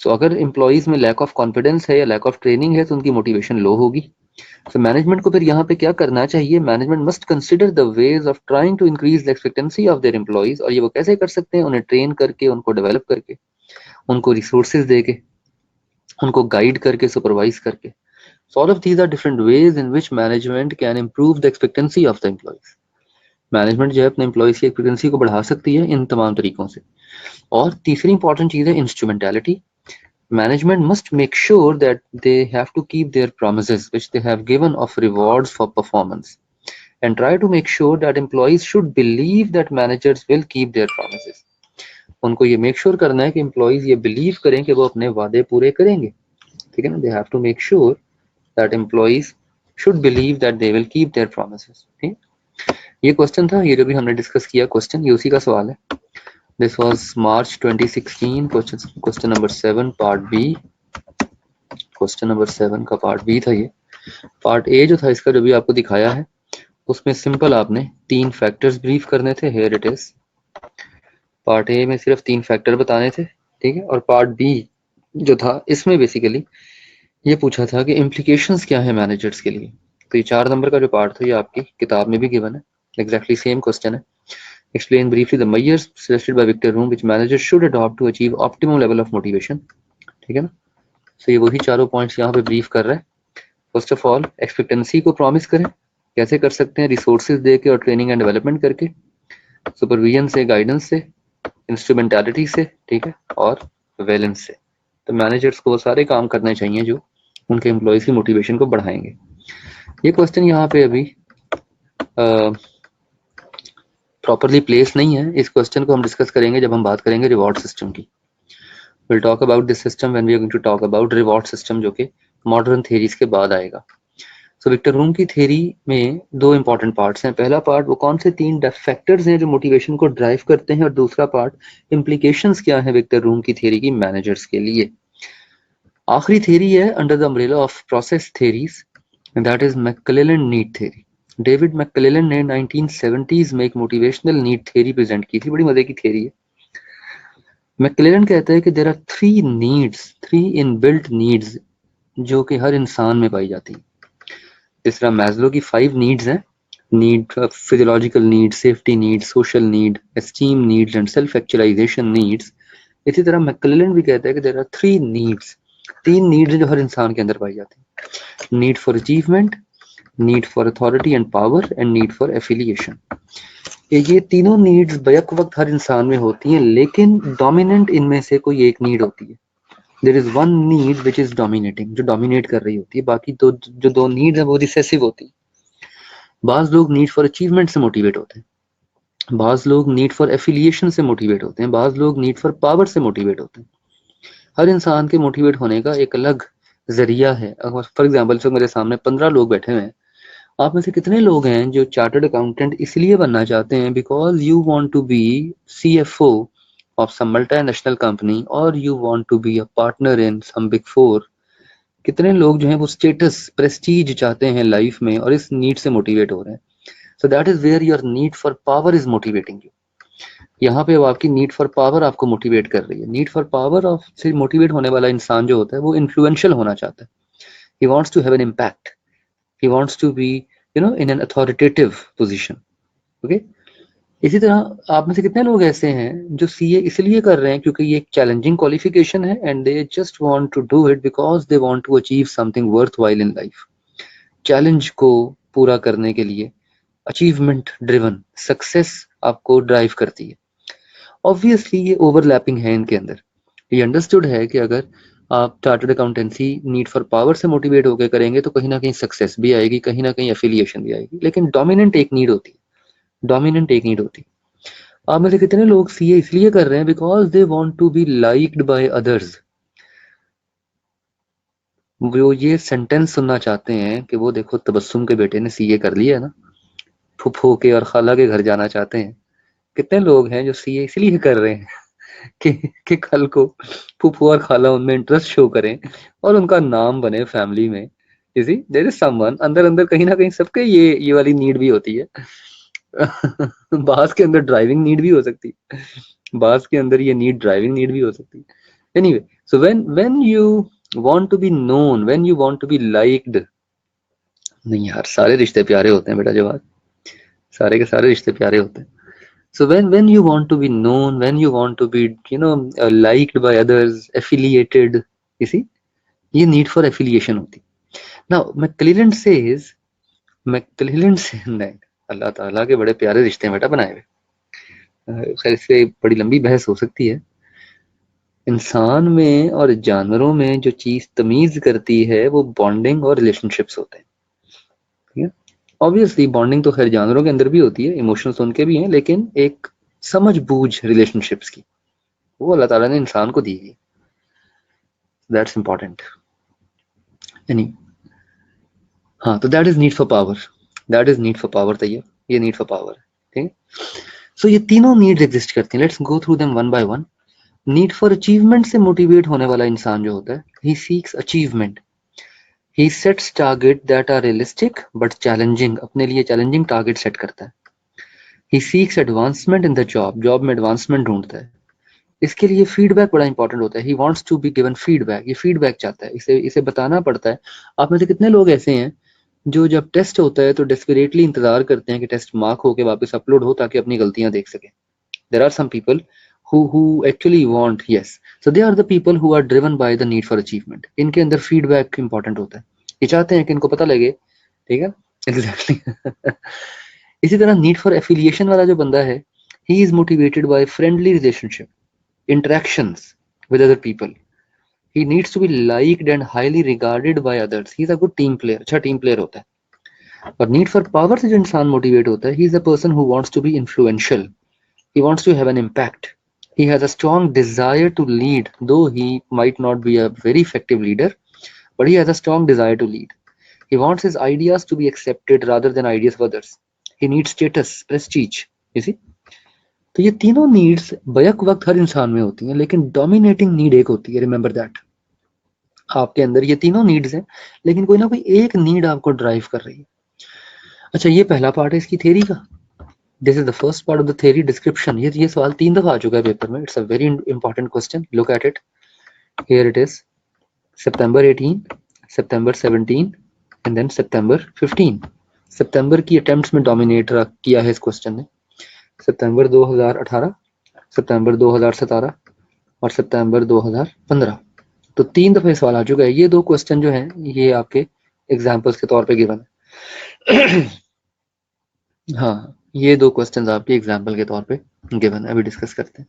सो अगर एम्प्लॉइज में लैक ऑफ कॉन्फिडेंस है या लैक ऑफ ट्रेनिंग है तो उनकी मोटिवेशन लो होगी. तो मैनेजमेंट को फिर यहाँ पे क्या करना चाहिए. Management must consider the ways of trying to increase the expectancy of their employees. और ये वो कैसे कर सकते हैं, उन्हें ट्रेन करके, उनको डेवलप करके, उनको रिसोर्सेज देके, उनको गाइड करके, सुपरवाइज करके. So all of these are different ways in which management can improve the expectancy of the employees. Management जो है अपने एम्प्लॉयज की एक्सपीरियंसी को बढ़ा सकती है इन तमाम तरीकों से। और तीसरी इंपॉर्टेंट चीज है instrumentality. Management must make sure that they have to keep their promises which they have given of rewards for performance and try to make sure that employees should believe that managers will keep their promises। उनको ये make sure करना है कि employees ये believe करें कि वो अपने वादे पूरे करेंगे, ठीक है ना। They have to make sure that employees should believe that they will keep their promises। ठीक, ये क्वेश्चन था, ये जो भी हमने डिस्कस किया क्वेश्चन, ये उसी का सवाल है। This was March 2016, question number 7 part B. Question number 7 का पार्ट बी था ये। पार्ट ए जो था इसका जो भी आपको दिखाया है उसमें सिंपल आपने 3 फैक्टर्स ब्रीफ करने थे। Here it is. Part A में सिर्फ 3 फैक्टर बताने थे, ठीक है। और पार्ट बी जो था इसमें बेसिकली ये पूछा था कि इम्प्लीकेशंस क्या है मैनेजर्स के लिए। तो ये 4 नंबर का जो पार्ट था ये आपकी किताब में भी गिवन है, एग्जैक्टली सेम क्वेश्चन है। Explain briefly the measures suggested by Victor Room which managers should adopt to achieve optimum level of motivation। ठीक है ना। तो ये वही चारों पॉइंट्स यहाँ पे ब्रीफ कर रहा है। फर्स्ट ऑफ ऑल एक्सपेक्टेंसी को प्रॉमिस करें, कैसे कर सकते हैं, रिसोर्सेज दे के और ट्रेनिंग एंड डेवलपमेंट करके, सुपरविजन से, गाइडेंस से, इंस्ट्रूमेंटैलिटी से, ठीक है, और वैलेंस से। तो मैनेजर्स को वो सारे काम करने चाहिए जो उनके एम्प्लॉयज की मोटिवेशन को बढ़ाएंगे। ये क्वेश्चन यहाँ पे अभी प्रॉपरली प्लेस नहीं है। इस क्वेश्चन को हम डिस्कस करेंगे जब हम बात करेंगे रिवॉर्ड सिस्टम की। Will talk about this system when we are going to talk about reward system, जो कि मॉडर्न थ्योरीज के बाद आएगा। सो विक्टर रूम की थ्योरी में 2 इंपॉर्टेंट पार्ट्स हैं। पहला पार्ट वो कौन से 3 फैक्टर्स हैं जो मोटिवेशन को ड्राइव करते हैं, और दूसरा पार्ट इम्प्लीकेशंस क्या है विक्टर रूम की थ्योरी की मैनेजर्स के लिए। आखिरी थ्योरी है under the umbrella of process theories, and that is McClelland need theory. David McClelland ने 1970s में एक मोटिवेशनल नीड थ्योरी प्रेजेंट की थी, बड़ी मजे की थ्योरी है। मैकक्लेलन कहता है कि there are 3 needs, 3 inbuilt needs जो कि हर इंसान में पाई जाती हैं। जिस तरह मैस्लो की 5 नीड्स हैं, need physiological need, safety need, social need, esteem needs and self actualization needs, इसी तरह मैकक्लेलन भी कहता है कि देयर आर 3 नीड्स, 3 नीड्स जो हर इंसान के अंदर पाई जाती हैं। Need for achievement, need for authority and power, and need for affiliation. ये तीनों नीड्स बैक वक्त हर इंसान में होती हैं, लेकिन डोमिनेंट इनमें से कोई एक नीड होती है। There is one need which is dominating, जो डोमिनेट कर रही होती है। बाकी तो जो 2 नीड्स हैं वो रिसेसिव होती है। बाज लोग नीड फॉर अचीवमेंट से मोटिवेट होते हैं, बाज लोग नीड फॉर एफिलिएशन से मोटिवेट होते हैं, बाज लोग नीड फॉर पावर से मोटिवेट होते हैं। हर इंसान के मोटिवेट होने का एक अलग जरिया है। फॉर एग्जाम्पल जो मेरे सामने 15 लोग बैठे हुए हैं, आप में से कितने लोग हैं जो चार्टर्ड अकाउंटेंट इसलिए बनना चाहते हैं because you want to be CFO of some multinational company, और you want to be a partner in some big 4। कितने लोग जो हैं वो स्टेटस, प्रेस्टीज चाहते हैं लाइफ में, और इस नीड से मोटिवेट हो रहे हैं। So that is where your need for power is motivating you. यहाँ पे आपकी नीड फॉर पावर आपको मोटिवेट कर रही है। नीड फॉर पावर ऑफ से मोटिवेट होने वाला इंसान जो होता है वो इन्फ्लुएंशियल होना चाहता है। He wants to have an impact, he wants to be in an authoritative position। okay? इसी तरह आप में से कितने लोग ऐसे हैं जो सीए इसलिए कर रहे हैं क्योंकि ये एक चैलेंजिंग क्वालिफिकेशन है, and they just want to do it because they want to achieve something worthwhile in life. Challenge को पूरा करने के लिए अचीवमेंट ड्रिवन सक्सेस आपको ड्राइव करती है। ऑब्वियसली ये ओवरलैपिंग है इनके अंदर। ये अंडरस्टूड है कि अगर आप chartered accountancy need for power से मोटिवेट होकर करेंगे तो कहीं ना कहीं सक्सेस भी आएगी, कहीं ना कहीं एफिलिएशन भी आएगी, लेकिन डोमिनेंट एक नीड होती है। डोमिनेंट एक नीड होती है। आप में से कितने लोग सीए इसलिए कर रहे हैं because they want to be liked by others. वो ये सेंटेंस सुनना चाहते हैं कि वो देखो तबस्सुम के बेटे ने सीए कर लिया है ना, फुफो के और खाला के घर जाना चाहते हैं। कितने लोग हैं जो सीए इसलिए कर रहे हैं कि कल को फूफू और खाला उनमें इंटरेस्ट शो करें और उनका नाम बने फैमिली में। इसी देयर इज समवन अंदर अंदर कहीं ना कहीं सबके ये वाली नीड भी होती है। बास के अंदर ड्राइविंग नीड भी हो सकती है, बास के अंदर ये नीड ड्राइविंग नीड भी हो सकती है। Anyway, so when you want to be known, when you want to be liked, नहीं यार सारे रिश्ते प्यारे होते हैं बेटा जवाब, सारे के सारे रिश्ते प्यारे होते हैं। So when you want to be known, when you want to be liked by others, affiliated, you see, ये need for affiliation होती। Now McClelland says नहीं, अल्लाह ताला के बड़े प्यारे रिश्ते हैं बेटा बनाए हुए। खैर इस पे बड़ी लंबी बहस हो सकती है। इंसान में और जानवरों में जो चीज तमीज करती है वो बॉन्डिंग और रिलेशनशिप्स होते हैं, ठीक है। ऑब्वियसली बॉन्डिंग तो खैर जानवरों के अंदर भी होती है, इमोशंस उनके भी हैं, लेकिन एक समझ बूझ रिलेशनशिप्स की वो अल्लाह ताला ने इंसान को दी है। That's important. यानी हाँ, तो that is need for power, that is need for power. Tayyab ये नीड फॉर पावर है, ठीक है। सो ये तीनों नीड्स एग्जिस्ट करती हैं। Let's go through them one by one. Need for achievement से मोटिवेट होने वाला इंसान जो होता है, he seeks achievement, he sets target that are realistic but challenging, अपने लिए चैलेंजिंग टारगेट सेट करता है। He seeks advancement in the job, job में एडवांसमेंट ढूंढता है। इसके लिए फीडबैक बड़ा इंपॉर्टेंट होता है। He wants to be given feedback, ये फीडबैक चाहता है, इसे इसे बताना पड़ता है। आप में से कितने लोग ऐसे हैं जो जब टेस्ट होता है तो डेस्परेटली इंतजार करते हैं कि टेस्ट मार्क होके वापस अपलोड हो ताकि अपनी गलतियां देख सके। There are some people who actually want, yes, so they are the people who are driven by the need for achievement. इनके अंदर फीडबैक इंपॉर्टेंट होता है, ये चाहते हैं कि इनको पता लगे, ठीक है। एग्जैक्टली इसी तरह नीड फॉर एफिलिएशन वाला जो बंदा है, he is motivated by friendly relationship, interactions with other people. He needs to be liked and highly regarded by others. He is a good team player, अच्छा टीम प्लेयर होता है। और need for power से जो इंसान motivate होता है, he is a person who wants to be influential, he wants to have an impact, he has a strong desire to lead, though he might not be a very effective leader, but he has a strong desire to lead. He wants his ideas to be accepted rather than ideas of others. He needs status, prestige, you see. तो ये तीनों needs back वक्त हर इंसान में होती हैं, लेकिन dominating need एक होती है, रिमेंबर दैट। आपके अंदर ये तीनों नीड्स हैं, लेकिन कोई ना कोई एक नीड आपको ड्राइव कर रही है। अच्छा, ये पहला पार्ट है इसकी थ्योरी का। This is the first part of the theory description. ये सवाल 3 दफा आ चुका है पेपर में। It's a very important question, look at it, here it is. सितंबर 18, सितंबर 17 एंड देन सितंबर 15। सितंबर की अटेम्प्ट्स में डोमिनेट किया है इस क्वेश्चन ने। सितंबर 2018, सितंबर 2017 और सितंबर 2015। तो 3 दफे सवाल आ चुका है। ये 2 क्वेश्चन जो हैं ये आपके एग्जाम्पल्स के तौर पे गिवन है। हाँ, ये 2 क्वेश्चंस आपके एग्जाम्पल के तौर पे गिवन है, अभी डिस्कस करते हैं।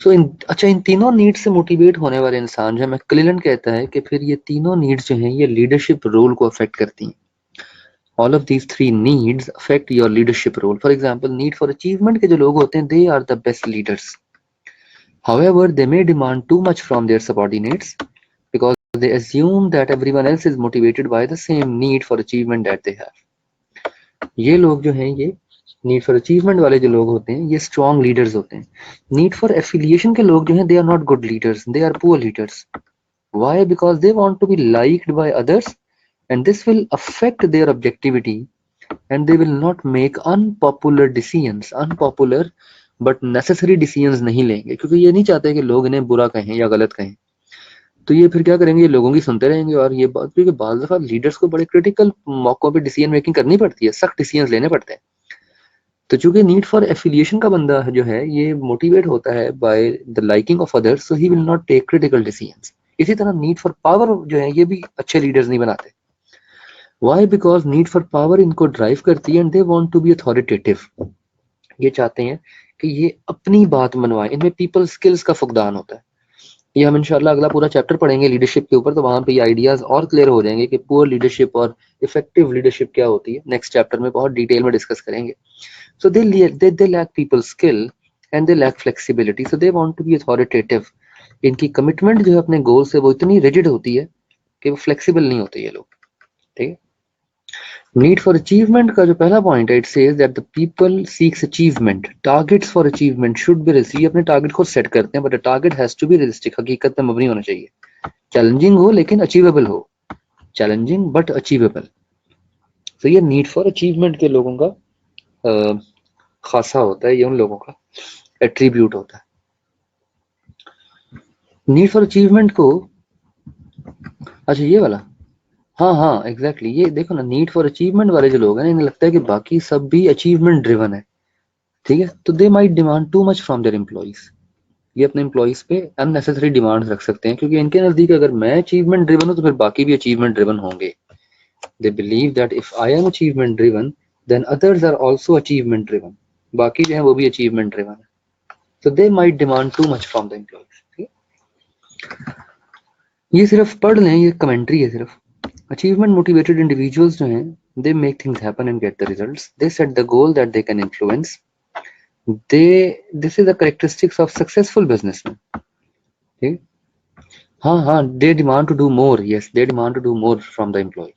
सो इन तीनों नीड्स से मोटिवेट होने वाले इंसान जो है, मैक्लेलन कहता है कि फिर ये तीनों नीड्स जो हैं ये लीडरशिप रोल को अफेक्ट करती हैं। All of these 3 needs affect your leadership role. For example, need for achievement के जो लोग होते हैं, they are the best leaders. However, they may demand too much from their subordinates because they assume that everyone else is motivated by the same need for achievement that they have. ये लोग जो हैं, ये need for achievement वाले जो लोग होते हैं, ये स्ट्रॉन्ग लीडर्स होते हैं। नीड फॉर एफिलिएशन के लोग जो हैं, they are not good leaders, they are poor leaders. Why? Because they want to be liked by others and this will affect their objectivity and they will not make unpopular decisions. Unpopular but necessary decisions नहीं लेंगे, क्योंकि ये नहीं चाहते कि लोग इन्हें बुरा कहें या गलत कहें। तो ये फिर क्या करेंगे, ये लोगों की सुनते रहेंगे। और ये बात, क्योंकि बाज़ दफा लीडर्स को बड़े क्रिटिकल मौकों पे डिसीजन मेकिंग करनी पड़ती है, सख्त डिसीजन लेने पड़ते हैं। तो चूंकि नीड फॉर एफिलिएशन का बंदा जो है ये मोटिवेट होता है by the liking of others, so he will not take critical decisions. इसी तरह नीड फॉर पावर जो है, ये भी अच्छे लीडर्स नहीं बनाते। Why? Because need for power इनको ड्राइव करती है and they want to be authoritative. ये चाहते हैं कि ये अपनी बात मनवाएं। इनमें पीपल स्किल्स का फुकदान होता है। ये हम इंशाल्लाह अगला पूरा चैप्टर पढ़ेंगे लीडरशिप के ऊपर, तो वहां पे ये आइडियाज और क्लियर हो जाएंगे कि पुअर लीडरशिप और इफेक्टिव लीडरशिप क्या होती है। नेक्स्ट चैप्टर में बहुत डिटेल में डिस्कस करेंगे। So they lack people skill and they lack flexibility, so they want to be authoritative. इनकी कमिटमेंट जो है अपने गोल से वो इतनी रिजिड होती है कि वो फ्लेक्सिबल नहीं होते ये लोग, ठीक है। नीड फॉर अचीवमेंट का जो पहला पॉइंट है, it says that the people seeks achievement, targets for achievement should be realistic. अपने टारगेट खुद सेट करते हैं, but the target has to be realistic, हकीकत में मबनी होना चाहिए। चैलेंजिंग हो लेकिन अचीवेबल हो, चैलेंजिंग बट अचीवेबल। तो ये नीड फॉर अचीवमेंट के लोगों का खासा होता है, ये उन लोगों का एट्रीब्यूट होता है। नीड फॉर अचीवमेंट को, अच्छा ये वाला, हाँ एग्जैक्टली, ये देखो ना, नीड फॉर अचीवमेंट वाले जो लोग हैं, इन्हें लगता है कि बाकी सब भी अचीवमेंट ड्रिवन है, ठीक है। तो they might demand too much from their employees. ये अपने एम्प्लॉइज पे अननेसेसरी डिमांड्स रख सकते हैं, क्योंकि इनके नजदीक अगर मैं अचीवमेंट ड्रिवन हूँ तो फिर बाकी भी अचीवमेंट ड्रिवन होंगे। They believe that if I am achievement driven then others are also achievement driven, बाकी जो है वो भी अचीवमेंट ड्रिवन है, so they might demand too much from the employees. ठीक है, ये सिर्फ पढ़ लें, ये कमेंट्री है सिर्फ. अचीवमेंट मोटिवेटेड इंडिविजुअल्स जो हैं, they make things happen and get the results, they set the goal that they can influence, this is the characteristics of successful businessmen. ठीक, हाँ, they demand to do more, yes, they demand to do more from the employee.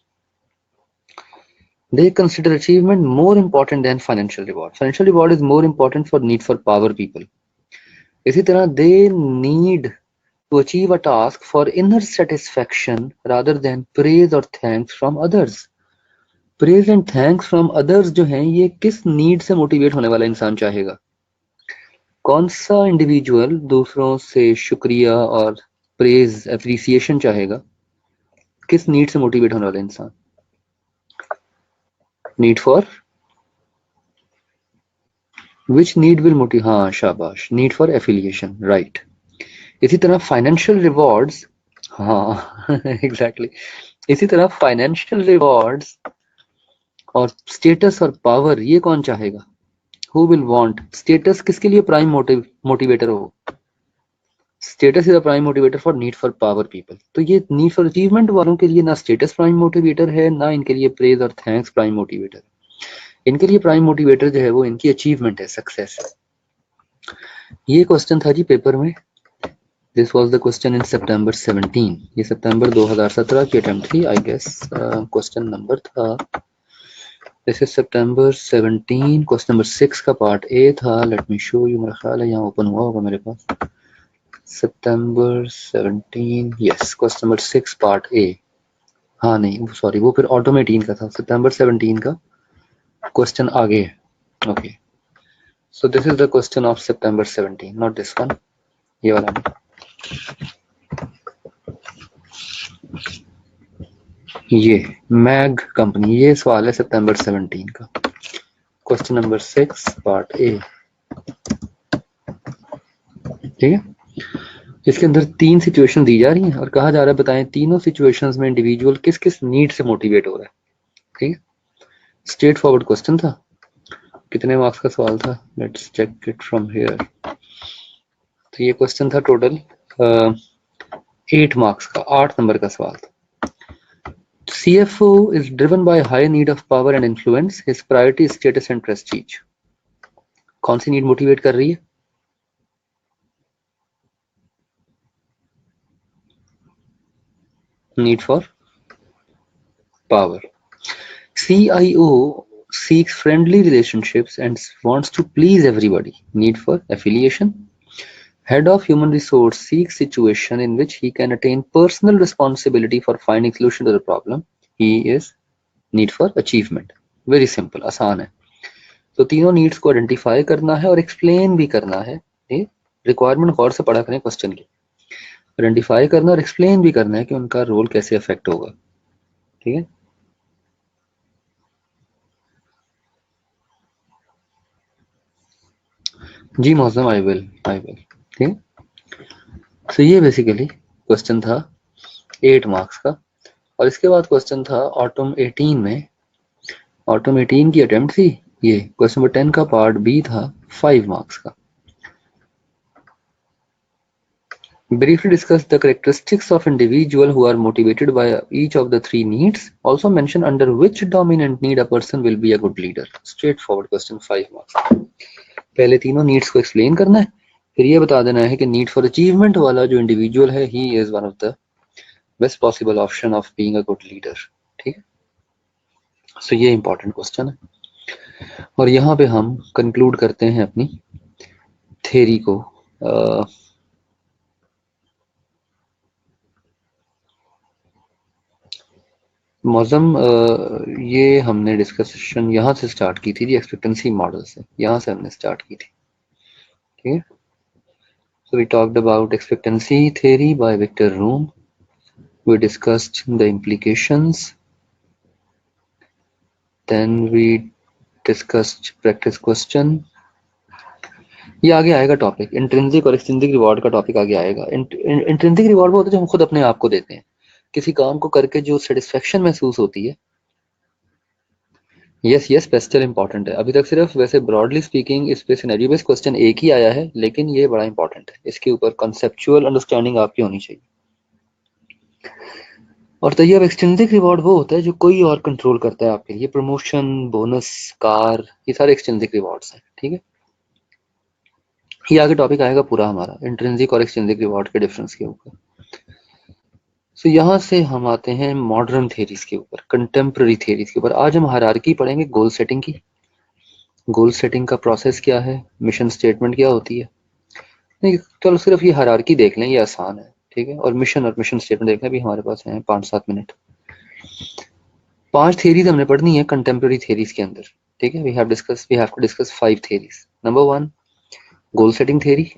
They consider achievement more important than financial reward. Financial reward is more important for need for power people. इसी तरह they need to achieve a task for inner satisfaction rather than praise or thanks from others. Praise and thanks from others जो हैं, ये किस need से motivate होने वाला इंसान चाहेगा? कौन सा इंडिविजुअल दूसरों से शुक्रिया और प्रेज एप्रिसिएशन चाहेगा? किस नीड से मोटिवेट होने वाला इंसान? Need for which need will motivate, हाँ शाबाश, नीड फॉर एफिलिएशन, राइट. इसी तरह फाइनेंशियल रिवॉर्ड्स, हाँ एग्जैक्टली. इसी तरह फाइनेंशियल रिवॉर्ड्स और स्टेटस और पावर, ये कौन चाहेगा? Who will want status? किसके लिए प्राइम मोटिवेटर हो? Status is a prime motivator for need for power people. तो ये नीड फॉर अचीवमेंट वालों के लिए ना स्टेटस प्राइम मोटिवेटर है, ना इनके लिए प्रेज और थैंक्स प्राइम मोटिवेटर. इनके लिए प्राइम मोटिवेटर जो है वो इनकी अचीवमेंट है, सक्सेस है. ये क्वेश्चन था जी पेपर में. This was the question in September 17. ये सितंबर 2017 की अटेम्प्ट थी, आई गेस क्वेश्चन नंबर था, this is September 17, question number 6 का पार्ट ए था. लेट मी शो यू, मेरा ख्याल है यहाँ ओपन हुआ होगा मेरे पास. September 17, yes, question number 6 part A. हाँ नहीं सॉरी, वो फिर ऑटो में 18 का था. September 17 का क्वेश्चन आगे है. Okay, so this is the question of September 17, not this one, ये वाला नहीं. ये मैग कंपनी, ये सवाल है September 17 का, क्वेश्चन नंबर 6 पार्ट ए. ठीक है, इसके अंदर 3 सिचुएशन दी जा रही हैं और कहा जा रहा है बताएं तीनों सिचुएशंस में इंडिविजुअल किस किस नीड से मोटिवेट हो रहा है. ठीक है, स्ट्रेट फॉरवर्ड क्वेश्चन था. कितने मार्क्स का सवाल था? Let's check it from here. तो ये क्वेश्चन था टोटल 8 मार्क्स का, 8 नंबर का सवाल था. CFO is driven by high need of power and influence. His priority is status and prestige. कौन सी नीड मोटिवेट कर रही है? Need for power. CIO seeks friendly relationships and wants to please everybody. Need for affiliation. Head of human resource seeks situation in which he can attain personal responsibility for finding solution to the problem. He is need for achievement. Very simple, आसान है. तो तीनों needs को identify करना है और explain भी करना है. रिक्वायरमेंट गौर से पढ़ा करें क्वेश्चन की. आइडेंटिफाई करना और एक्सप्लेन भी करना है कि उनका रोल कैसे अफेक्ट होगा. ठीक है, जी मौसम, आई विल. ठीक है, सो ये बेसिकली क्वेश्चन था 8 मार्क्स का. और इसके बाद क्वेश्चन था ऑटम 18 में. ऑटम 18 की अटेम्प्ट थी ये. क्वेश्चन नंबर 10 का पार्ट बी था 5 मार्क्स का. Briefly discuss the characteristics of individual who are motivated by each of the 3 needs. Also mention under which dominant need a person will be a good leader. Straightforward question, 5 marks. पहले तीनों needs को explain करना है, फिर ये बता देना है कि नीड फॉर अचीवमेंट वाला जो इंडिविजुअल है, he is one of the best possible option of being a good leader. ठीक है, सो ये इंपॉर्टेंट क्वेश्चन है. और यहाँ पे हम कंक्लूड करते हैं अपनी थ्योरी को. मौजम, ये हमने डिस्कशन यहाँ से स्टार्ट की थी जी, एक्सपेक्टेंसी मॉडल से, यहाँ से हमने स्टार्ट की थी. ठीक है, so we talked about expectancy theory by Victor Room. We discussed the implications, then we discussed practice question. ये आगे आएगा टॉपिक, इंट्रिंसिक और एक्सट्रिंसिक रिवॉर्ड का टॉपिक आगे आएगा. इंट्रिंसिक रिवॉर्ड वो होता है जो हम खुद अपने आप को देते हैं, किसी काम को करके जो सेटिस्फेक्शन महसूस होती है, यस पेस्टल इंपॉर्टेंट है। अभी तक सिर्फ वैसे ब्रॉडली स्पीकिंग इस पे सिनेरियो बेस्ड क्वेश्चन एक ही आया है, लेकिन ये बड़ा इंपॉर्टेंट है, इसके ऊपर कॉन्सेप्चुअल अंडरस्टैंडिंग आपकी होनी चाहिए। और तैयब एक्सट्रिंसिक रिवॉर्ड वो होता है जो कोई और कंट्रोल करता है आपके लिए, प्रमोशन, बोनस, कार, ये सारे एक्सट्रिंसिक रिवॉर्ड्स हैं, ठीक है। ये आगे टॉपिक आएगा पूरा हमारा इंट्रिंसिक और एक्सट्रिंसिक रिवॉर्ड के डिफरेंस के ऊपर। सो यहाँ से हम आते हैं मॉडर्न थेरीज के ऊपर, कंटेम्प्रेरी थेरीज के ऊपर। आज हम हायरार्की पढ़ेंगे गोल सेटिंग की। गोल सेटिंग का प्रोसेस क्या है, मिशन स्टेटमेंट क्या होती है। नहीं, चलो सिर्फ ये हायरार्की देख लें, ये आसान है, ठीक है। और मिशन स्टेटमेंट देखना भी हमारे पास है 5-7 मिनट। 5 थेरीज हमने पढ़नी है कंटेम्प्रेरी थेरीज के अंदर, ठीक है। We have to discuss 5 theories. Number 1 goal setting theory.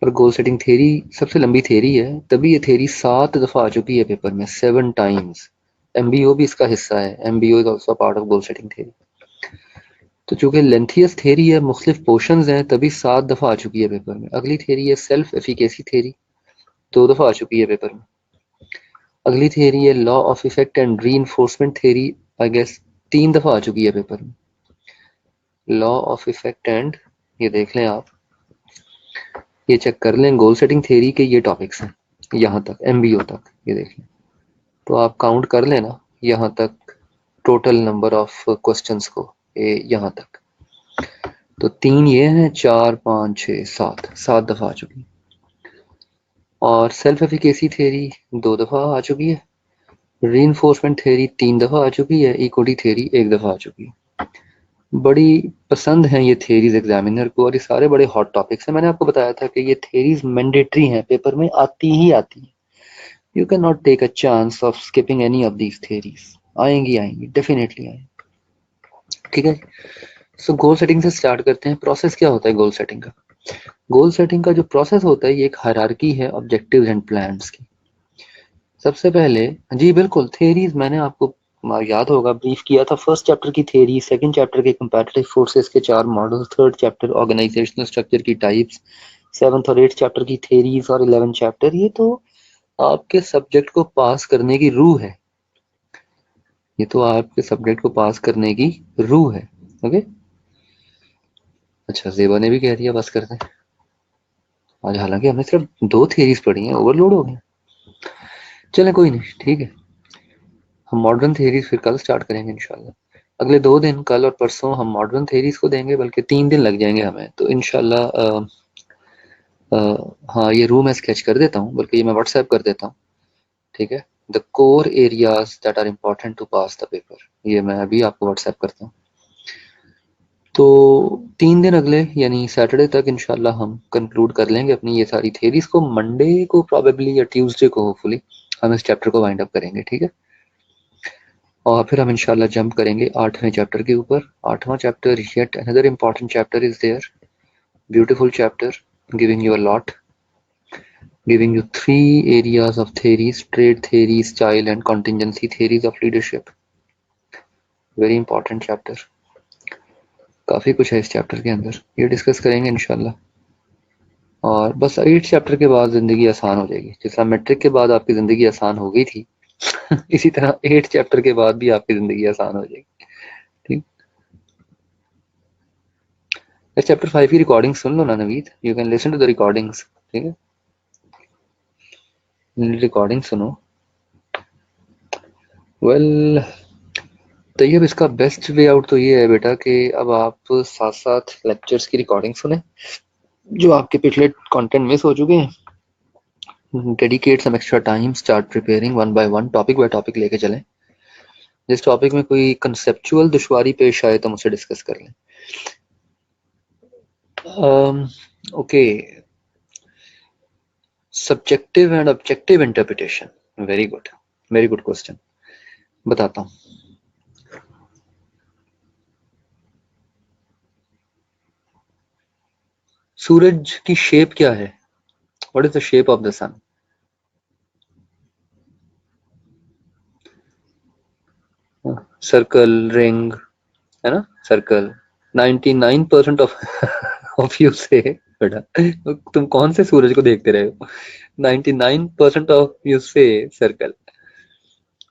और गोल सेटिंग थेरी सबसे लंबी थेरी है, तभी ये थेरी 7 दफा आ चुकी है पेपर में, 7 टाइम्स। एमबीओ भी इसका हिस्सा है, MBO is also part of goal setting theory. तो चूंकि लेंथियस थेरी है, मुख्तलिफ पोर्शंस हैं, तभी 7 दफा आ चुकी है पेपर में। अगली थेरी है सेल्फ एफिकेसी थेरी, 2 दफा आ चुकी है पेपर में। अगली थेरी है law of effect and reinforcement theory, I guess 3 दफा आ चुकी है पेपर में। लॉ ऑफ इफेक्ट एंड, ये देख लें आप, ये चेक कर लें, गोल सेटिंग थेरी के ये टॉपिक्स हैं यहाँ तक, एमबीओ तक, ये देख लें। तो आप काउंट कर लेना यहाँ तक टोटल नंबर ऑफ क्वेश्चंस को, ये यहाँ तक। तो 3 ये हैं, 4 5 6 7, 7 दफा आ चुकी। और सेल्फ एफिकेसी थेरी 2 दफा आ चुकी है। रीइंफोर्समेंट थेरी 3 दफा आ चुकी है। इक्विटी थेरी 1 दफा आ चुकी है। बड़ी पसंद हैं ये थेरीज एग्जामिनर को, और ये सारे बड़े हॉट टॉपिक्स हैं। मैंने आपको बताया था कि ये थेरीज मैंडेटरी हैं, पेपर में आती ही आती हैं। You can not take a chance of skipping any of these theories. आएंगी डेफिनेटली आएंगी, ठीक है। सो गोल सेटिंग से स्टार्ट करते हैं। प्रोसेस क्या होता है गोल सेटिंग का? गोल सेटिंग का जो प्रोसेस होता है, ये एक हायरार्की है ऑब्जेक्टिव्स एंड प्लान्स की। सबसे पहले, जी बिल्कुल, थेरीज मैंने आपको याद होगा ब्रीफ किया था। फर्स्ट चैप्टर की थेरी, सेकंड चैप्टर के कंपैरेटिव फोर्सेस के 4 model, third chapter organizational structure की टाइप्स, 7th और 8th चैप्टर की थेरीज, और 11th चैप्टर। ये तो आपके सब्जेक्ट को पास करने की रूह है, ये तो आपके सब्जेक्ट को पास करने की रूह है, ओके। अच्छा, जेबा ने भी कह दिया बस करते हैं आज, हालांकि हमने सिर्फ 2 थेरीज पढ़ी हैं, ओवरलोड हो गया। चलें कोई नहीं, ठीक है। हम मॉडर्न थेरीज फिर कल स्टार्ट करेंगे इंशाल्लाह। अगले 2 दिन, कल और परसों, हम मॉडर्न थेरीज को देंगे, बल्कि 3 दिन लग जाएंगे हमें तो इंशाल्लाह। हाँ, ये रूम मैं स्केच कर देता हूँ, बल्कि ये मैं व्हाट्सएप कर देता हूँ, ठीक है। The core areas that are important to pass the paper, ये मैं अभी आपको व्हाट्सएप करता हूँ। तो 3 दिन अगले यानी सैटरडे तक इंशाल्लाह हम कंक्लूड कर लेंगे अपनी ये सारी थेरीज को। मंडे को प्रोबेबली या ट्यूसडे को होपफुली हम इस चैप्टर को वाइंड अप करेंगे, ठीक है। और फिर हम इंशाल्लाह जंप करेंगे 8वें चैप्टर के ऊपर। 8वां chapter, yet another important chapter is there, beautiful chapter, giving you a lot, giving you 3 areas of theories: trade theory, style and contingency theories of leadership. Very important chapter, काफ़ी कुछ है इस chapter के अंदर, ये डिस्कस करेंगे इंशाल्लाह। और बस 8 चैप्टर के बाद ज़िंदगी आसान हो जाएगी, जिस तरह मैट्रिक के बाद आपकी ज़िंदगी आसान हो गई थी इसी तरह 8 चैप्टर के बाद भी आपकी ज़िंदगी आसान हो जाएगी, ठीक। इस चैप्टर 5 की रिकॉर्डिंग सुन लो ना Naveed, you can listen to the recordings, ठीक है। रिकॉर्डिंग सुनो। वेल, तैयब इसका बेस्ट वे आउट तो ये है बेटा कि अब आप साथ साथ लेक्चर्स की रिकॉर्डिंग सुने, जो आपके पिछले कंटेंट मिस हो चुके हैं। Dedicate some extra time, start preparing one by one, topic by topic लेके चलें। जिस टॉपिक में कोई कंसेप्चुअल दुश्वारी पेश आए तो मुझसे डिस्कस कर लें। Okay, subjective and objective interpretation, very good question. बताता हूँ। सूरज की शेप क्या है? What is the shape of the sun? Circle, ring, है ना, सर्कल। 99% ऑफ यू से बेटा, तुम कौन से सूरज को देखते रहे हो? 99% ऑफ यू से सर्कल।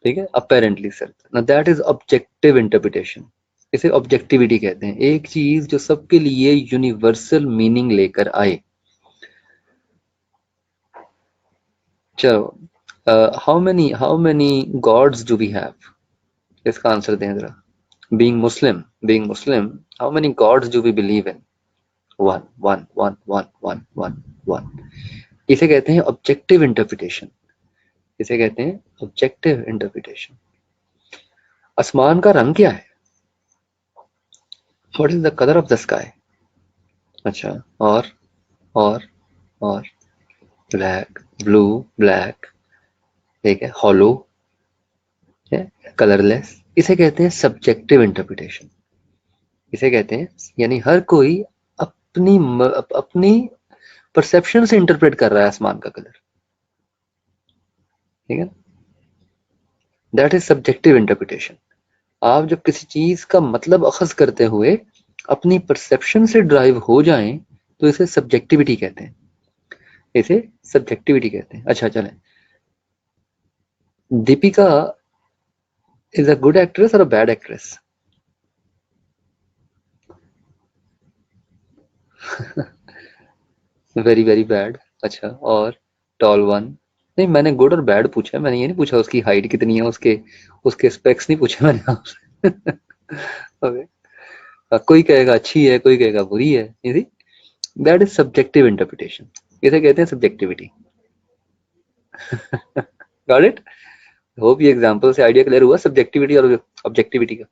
ठीक है, apparently certain. Now that is objective interpretation. इसे ऑब्जेक्टिविटी कहते हैं, एक चीज जो सबके लिए यूनिवर्सल मीनिंग लेकर आए। चलो, how many gods do we have? इसका आंसर दें जरा। Being Muslim, how many gods do we believe in? One one one one one one one. इसे कहते हैं ऑब्जेक्टिव इंटरप्रिटेशन, इसे कहते हैं ऑब्जेक्टिव इंटरप्रिटेशन। आसमान का रंग क्या है? What is the colour of the sky? अच्छा, और ब्लैक, ब्लू, ब्लैक, ठीक है, हॉलो है, कलरलेस। इसे कहते हैं सब्जेक्टिव इंटरप्रिटेशन। इसे कहते हैं यानी हर कोई अपनी परसेप्शन से इंटरप्रेट कर रहा है आसमान का कलर, ठीक है, दैट इज सब्जेक्टिव इंटरप्रिटेशन। आप जब किसी चीज का मतलब अखज करते हुए अपनी परसेप्शन से ड्राइव हो जाएं तो इसे सब्जेक्टिविटी कहते हैं, इसे सब्जेक्टिविटी कहते हैं। अच्छा चलें, Deepika is a good actress और a bad actress? Very very bad. अच्छा, और टॉल वन? नहीं, मैंने गुड और बैड पूछा है, मैंने ये नहीं पूछा उसकी हाइट कितनी है, उसके उसके स्पेक्स नहीं पूछे मैंने आपसे। ओके, कोई कहेगा अच्छी है, कोई कहेगा बुरी है, इसी दैट इज सब्जेक्टिव इंटरप्रिटेशन, इसे कहते हैं सब्जेक्टिविटी। Got it? होप ये एग्जांपल से आइडिया क्लियर हुआ सब्जेक्टिविटी और ऑब्जेक्टिविटी का।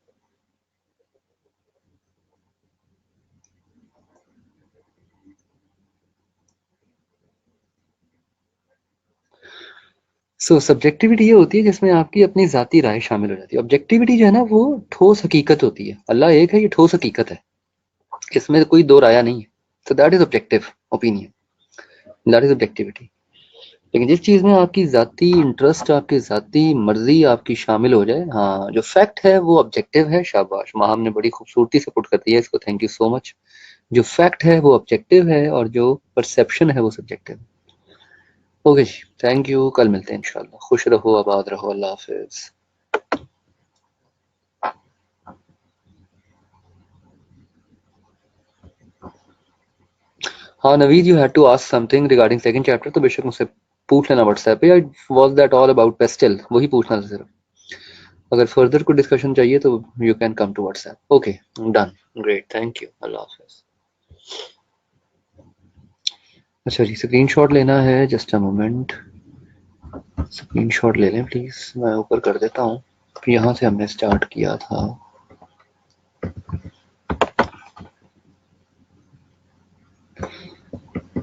सो सब्जेक्टिविटी ये होती है जिसमें आपकी अपनी जाती राय शामिल हो जाती है। ऑब्जेक्टिविटी जो है ना वो ठोस हकीकत होती है, अल्लाह एक है, ये ठोस हकीकत है, इसमें कोई दो राया नहीं है। सो that is objective opinion, that is objectivity. लेकिन जिस चीज में आपकी जाती इंटरेस्ट, आपकी जाती मर्जी आपकी शामिल हो जाए, हाँ, जो फैक्ट है वो ऑब्जेक्टिव है। शाबाश, माहम ने बड़ी खूबसूरती से पुट कर दिया इसको, थैंक यू सो मच। जो फैक्ट है वो ऑब्जेक्टिव है और जो परसेप्शन है वो सब्जेक्टिव। ओके जी, थैंक यू, कल मिलते हैं इंशाल्लाह। खुश रहो, आबाद रहो, अल्लाह हाफिज। हाँ Naveed, you had to ask something regarding second chapter, तो बेशक मुझसे पूछ लेना व्हाट्सएप पे, या was that all about PESTEL, वही पूछना था सिर्फ। अगर फर्दर कोई डिस्कशन चाहिए तो you can come to WhatsApp. Okay, done, great, thank you, अल्लाह हाफिज। अच्छा जी, स्क्रीनशॉट लेना है, जस्ट अ मोमेंट, स्क्रीनशॉट ले लें प्लीज, मैं ऊपर कर देता हूँ, यहाँ से हमने स्टार्ट किया था।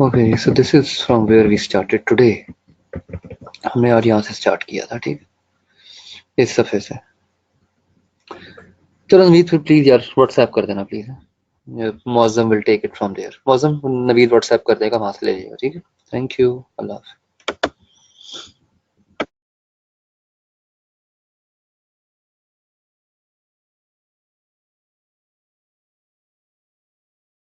Okay, so this is from where we started today. हमने आज यहाँ से स्टार्ट किया था, ठीक, इस सफ़े से। चलो नवीद फिर प्लीज यार व्हाट्सएप कर देना please, Mauzam will take it from there. Mauzam, Naveed WhatsApp कर देगा, वहां से ले लीजिएगा, ठीक है, थैंक यू, अल्लाह हाफिज।